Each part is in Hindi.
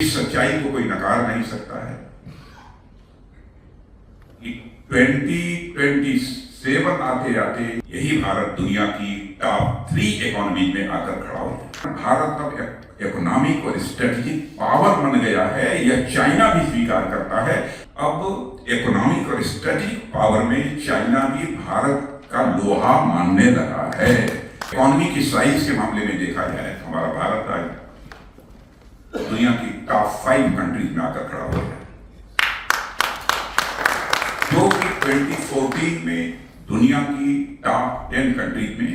इस सच्चाई को कोई नकार नहीं सकता है कि 2027 आते आते यही भारत दुनिया की टॉप 3 इकोनॉमी में आकर खड़ा हो गया। भारत अब इकोनॉमिक और स्ट्रेटेजिक पावर बन गया है, यह चाइना भी स्वीकार करता है। अब इकोनॉमिक और स्ट्रेटेजिक पावर में चाइना भी भारत का लोहा मानने लगा है। इकोनॉमी की साइज के मामले में देखा जाए तो हमारा भारत आज दुनिया की टॉप 5 कंट्रीज में आकर खड़ा हो गया, जो कि 2014 में दुनिया की टॉप 10 कंट्रीज में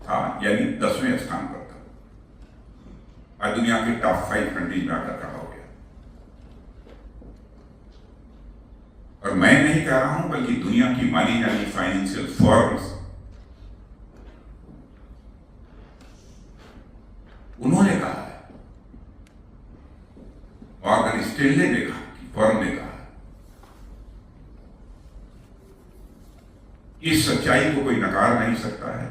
था, यानी 10वें स्थान पर था। आज दुनिया के टॉप 5 कंट्रीज में आकर खड़ा हो गया। और मैं नहीं कह रहा हूं, बल्कि दुनिया की मानी जानी फाइनेंशियल फर्म्स उन्होंने कहा है, मॉर्गन स्टैनले ने कहा, फर्म ने कहा, इस सच्चाई को कोई नकार नहीं सकता है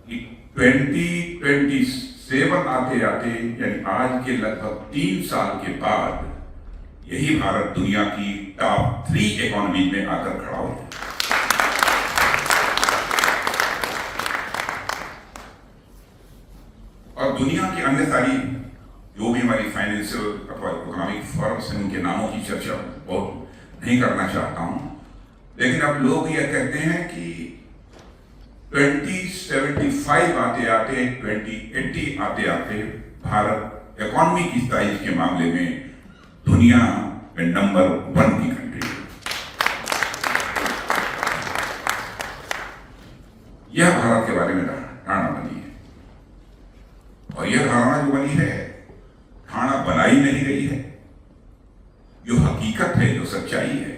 कि 2027 आते आते, यानी आज के लगभग 3 साल के बाद, यही भारत दुनिया की टॉप 3 इकोनॉमी में आकर खड़ा हो गया। और दुनिया की अन्य सारी जो भी हमारी फाइनेंशियल अथवा इकोनॉमिक फर्म्स हैं, उनके नामों की चर्चा बहुत नहीं करना चाहता हूं, लेकिन अब लोग यह कहते हैं कि 2075 आते आते, 2080 आते आते भारत इकोनॉमी की साइज के मामले में दुनिया में नंबर 1 की कंट्री है। यह भारत के बारे में धारणा बनी है, और यह धारणा जो बनी है, धारणा बनाई नहीं गई है, जो हकीकत है, जो सच्चाई है।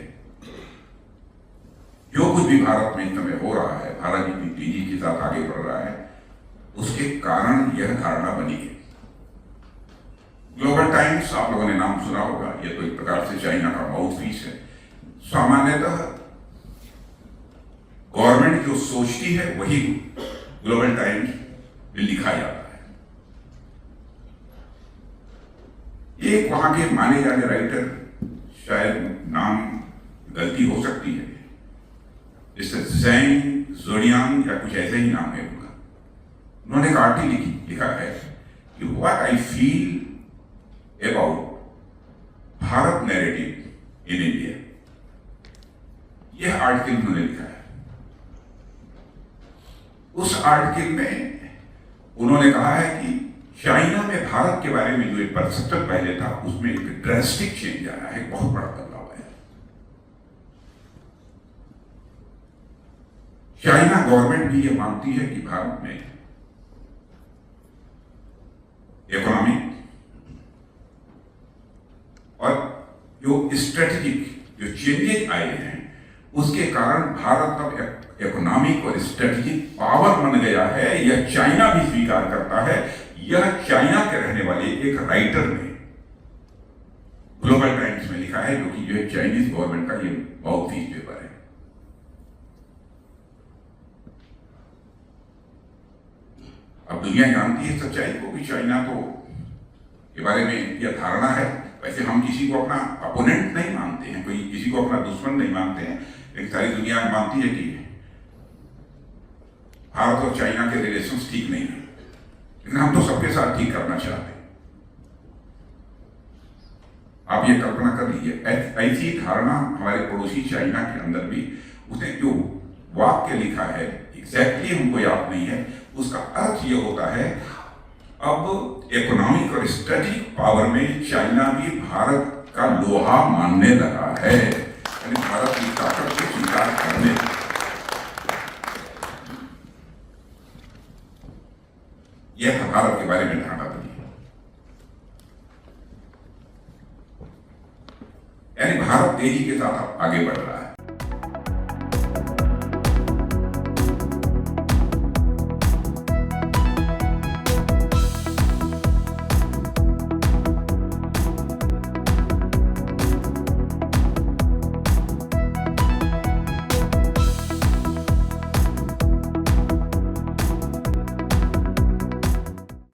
जो कुछ भी भारत में इस समय हो रहा है, भारत जितनी तेजी के साथ आगे बढ़ रहा है, उसके कारण यह धारणा बनी है। ग्लोबल टाइम्स, आप लोगों ने नाम सुना होगा, यह तो एक प्रकार से चाइना का माउथपीस है। सामान्यतः गवर्नमेंट जो सोचती है वही ग्लोबल टाइम्स में लिखा जाता है। एक वहां के माने जाने राइटर, शायद नाम गलती हो सकती है, जैसे ज़ैंग ज़ोडियांग या कुछ ऐसे ही नाम है उनका, उन्होंने एक आर्टिकल लिखा है कि what I feel about Bharat narrative in India. यह आर्टिकल उन्होंने लिखा है। उस आर्टिकल में उन्होंने कहा है कि चाइना में भारत के बारे में जो एक परसेप्शन पहले था, उसमें एक ड्रास्टिक चेंज आया है, बहुत बड़ा बदलाव आया है। चाइना गवर्नमेंट भी यह मानती है कि भारत में इकोनॉमिक और जो स्ट्रेटेजिक जो चेंजेस आए हैं, उसके कारण भारत अब इकोनॉमिक और स्ट्रेटेजिक पावर बन गया है। यह चाइना भी स्वीकार करता है। यह चाइना के रहने वाले एक राइटर ने ग्लोबल टाइम्स में लिखा है, जो कि जो है चाइनीज गवर्नमेंट का ये माउथपीस पेपर है। अब दुनिया जानती है सच्चाई को कि चाइना तो के बारे में यह धारणा है। वैसे हम किसी को अपना अपोनेंट नहीं मानते हैं, कोई किसी को अपना दुश्मन नहीं मानते हैं, लेकिन सारी दुनिया मानती है कि भारत और चाइना के रिलेशंस ठीक नहीं है, लेकिन हम तो सबके साथ ठीक करना चाहते हैं। आप ये कल्पना कर लीजिए, ऐसी धारणा हमारे पड़ोसी चाइना के अंदर भी, उसने जो वाक्य लिखा है एग्जैक्टली हमको याद नहीं है, उसका अर्थ ये होता है, अब इकोनॉमिक और स्ट्रेटेजिक पावर में चाइना भी भारत का लोहा मानने लगा है, यानी भारत की ताकत को स्वीकार करने। यह भारत के बारे में धारणा बनी है, यानी भारत तेजी के साथ आगे बढ़ रहा है।